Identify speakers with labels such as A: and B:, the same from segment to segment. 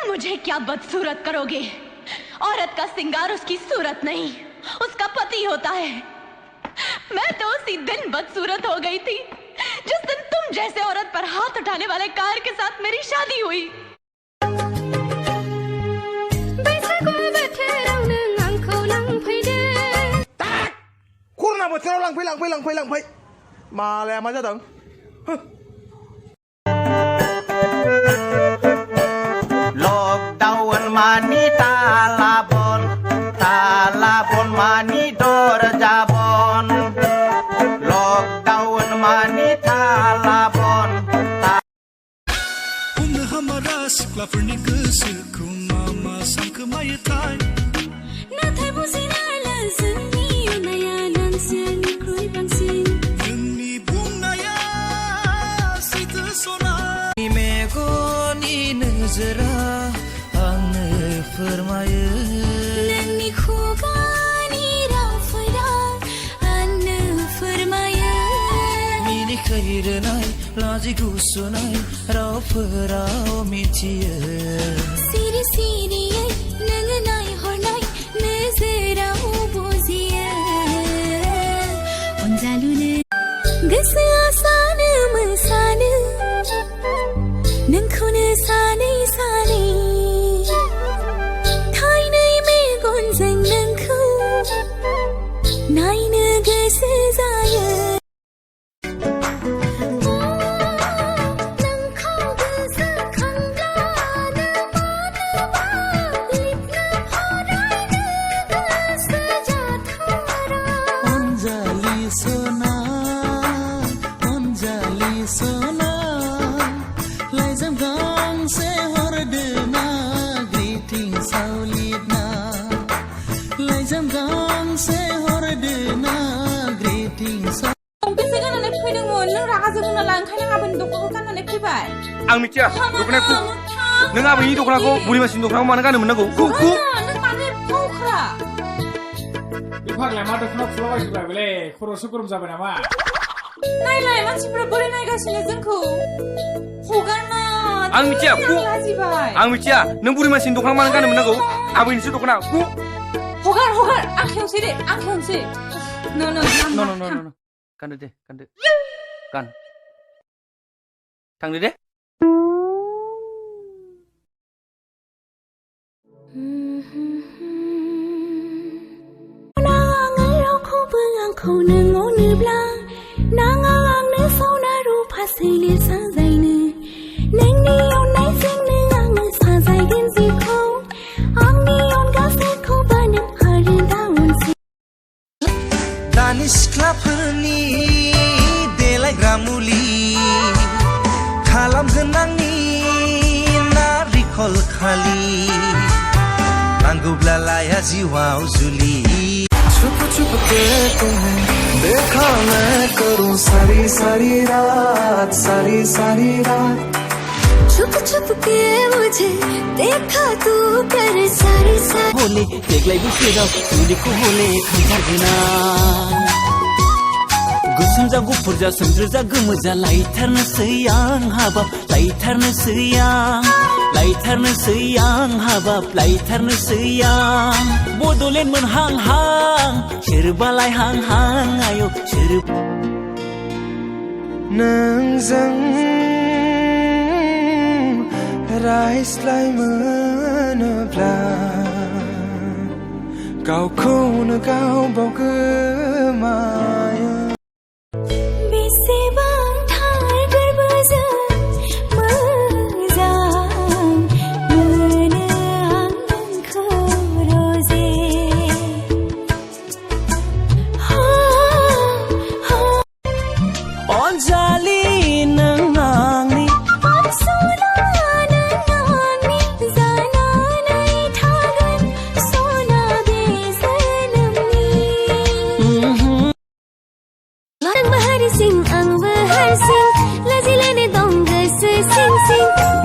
A: मुझे क्या बदसूरत करोगे? औरत का सिंगार उसकी सूरत नहीं, उसका पति होता है। मैं तो उसी दिन बदसूरत हो गई थी जिस दिन तुम जैसे औरत पर हाथ उठाने वाले कार के साथ मेरी शादी हुई।
B: Lockdown mani talabon mani dor jabon. Lockdown mani talabon.
C: Umne hamara siklaफोरनि गोसोखौ मा सानखोमायो थाय
D: नाथाय बुजिना ला जोंनि अननाया नोंसोरनिख्रुइ बांसिन
C: जोंनि बुंनाया सैथो सना
E: मेगननि नोजोरा आंनो फोरमायो
D: नोंनि खुगानि रावफोरा आंनो फोरमायो
E: मिनिखैरोनाय लाजि गुसुनाय रावफोराव मिथियो
D: सिरि सिरियै नोङो नायहरनाय नोजोराव बुजियो अनजालुनो गोसोआ सानो मोसानो नोंखौनो सानै सानै थाइनै मेगनजों नोंखौ नायनो गोसो जायो नोंखौ गोसोखांब्लानो मानोबा लिरनो फरायनो गोसो जाथारा
E: अनजालि सना लाइजाम गांसे हरदोना ग्रिटिंसाव लिरना लाइजाम गांसे हरदोना ग्रिटिंसाव
F: बेसे गाननानै फैदोंमोन नों रागा जोंना ला ओंखायनो आबैनि दख'नाखौ गाननानै फैबाय
B: आं मिथिया दख'नाखौ नों आबैनि दख'नाखौ बुरि मानसिनि दख'नाखौ मानो गाननो मोननांगौ?
F: नों मानो फावख्रा
G: बे फाग्लाया मा दख'ना खुलाबायजोबबाय बेले खर'सो गरम जाबाय नामा?
F: नायलाय मानसिफोरा बोरै नायगासिनो जोंखौ हगारना
B: आं मिथिया
F: लाजिबाय
B: आं मिथिया नों बुरि मानसिनि दख'ना मानो गाननो मोननांगौ? आबैनिसो दख'ना
F: हगार आं खेवसै दे आं खेवसै
B: न गानदो दे गान थांदो दे
D: रावखौबो आंखौ नों अनोब्ला नाङा आंनो सना रुफासै लिरसाजायनो नोंनि अननायजोंनो आङो साजायगोन जिखौ आंनि अनगा सोरखौबा नों आरो दा अनसै
E: दानि सिख्लाफोरनि देलायग्रा मुलि खालामगोन आंनि नारिखल खालि नांगौब्ला लाया जिउआव जुलि छुप छुप के तुम्हें देखा मैं करूं सारी सारी रात
D: छुप छुप के मुझे देखा तू कर सारी सारी
E: हले देग्लाय बोसोराव जुलिखौ हले खांथारगोना गोसोम जा गुफुर जा सोमज्रो जा गोमो जा लायथारनोसै आं हाबाब लायथारनोसै आं हाबाब लायथारनोसै आं बड'लेण्ड मोनहां सोरबालाय हां आयौ सोर नोंजों रायज्लाय मोनोब्ला गावखौनो गाव बावगोमायो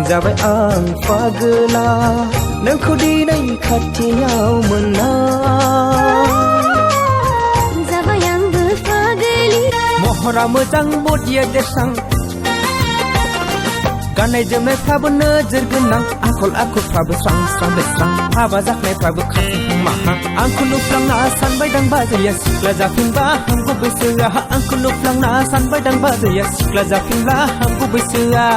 E: जाबाय आं पागला नोंखौ दिनै खाथियाव मोना
D: जाबाय आंबो पागलि
E: महरा मोजां बडिया देरसां गाननाय जोमनायफ्राबो नोजोर गोनां आखल आखुफ्राबो स्रां स्रां बेस्रां हाबा जाखानायफ्राबो खाथिहां माहां आंखौ नुफ्लांना सानबाय दां बाजैया सिख्ला जाफिनबा हामगौ बैसोआ आंखौ नुफ्लांना सानबाय दां बाजैया सिख्ला जाफिनब्ला हामगौ बैसोआ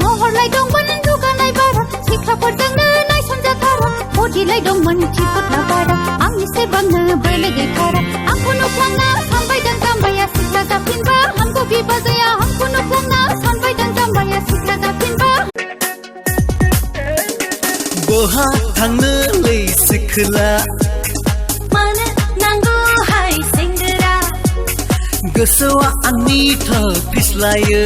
D: महरलाय दंमोन दुगानाय बारा सिख्लाफोरजोंनो नायसनजाथारा बडिलाय दंमोन थिफुटना बारा आंनि सेबांनो बोलो गैथारा आंखौ नुफ्लांना सानबाय दां जाम्बाया सिख्ला जाफिनबा हामगौ बिबाजैया आंखौ नुफ्लांना सानबाय दां जाम्बाया सिख्ला जाफिनबा
E: बहा थांनोलै सिख्ला
D: मानो नांगौहाय सेंग्रा
E: गोसोआ आंनि फिस्लायो